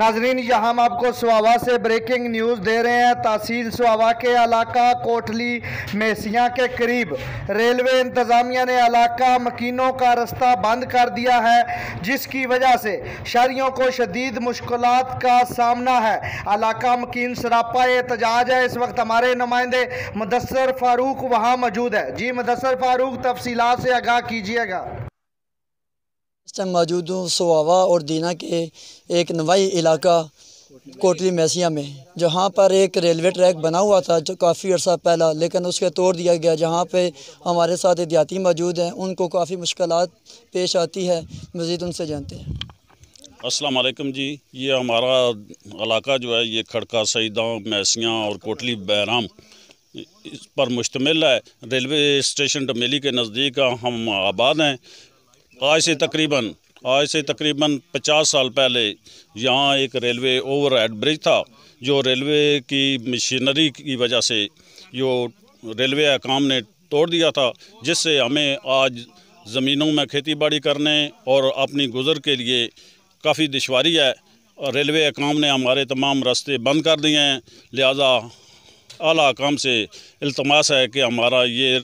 नाजरीन, यहाँ हम आपको स्वावा से ब्रेकिंग न्यूज़ दे रहे हैं। तहसील स्वावा के इलाका कोटली मेसिया के करीब रेलवे इंतज़ामिया ने इलाका मकीनों का रास्ता बंद कर दिया है, जिसकी वजह से शहरियों को शदीद मुश्किलात का सामना है। इलाका मकीन सरापा एहतजाज है। इस वक्त हमारे नुमाइंदे मुदस्सर फारूक वहाँ मौजूद है। जी मुदस्सर फारूक, तफसीलात से आगाह कीजिएगा। इस टाइम मौजूद हूँ स्वावा और दीना के एक नवाई इलाका कोटली मैसिया में, जहाँ पर एक रेलवे ट्रैक बना हुआ था जो काफ़ी अर्सा पहला, लेकिन उसके तोड़ दिया गया। जहाँ पे हमारे साथ एहतियाती मौजूद हैं, उनको काफ़ी मुश्किलात पेश आती है। मज़ीद उनसे जानते हैं। अस्सलाम वालेकुम जी। ये हमारा इलाका जो है ये खड़का सईदा मैसिया और कोटली बहराम इस पर मुश्तमिल है। रेलवे स्टेशन डमेली के नज़दीक हम आबाद हैं। आज से तकरीबन 50 साल पहले यहाँ एक रेलवे ओवरहेड ब्रिज था, जो रेलवे की मशीनरी की वजह से जो रेलवे अकाम ने तोड़ दिया था, जिससे हमें आज ज़मीनों में खेती बाड़ी करने और अपनी गुज़र के लिए काफ़ी दुश्वारी है। रेलवे अकाम ने हमारे तमाम रास्ते बंद कर दिए हैं। लिहाजा आला अकाम से इल्तमास है कि हमारा ये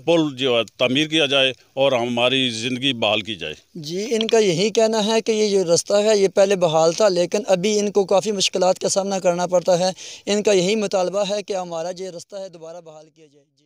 पुल जो है तामीर किया जाए और हमारी ज़िंदगी बहाल की जाए। जी, इनका यही कहना है कि ये जो रास्ता है ये पहले बहाल था, लेकिन अभी इनको काफ़ी मुश्किलात का सामना करना पड़ता है। इनका यही मुतालबा है कि हमारा जो रास्ता है दोबारा बहाल किया जाए। जी।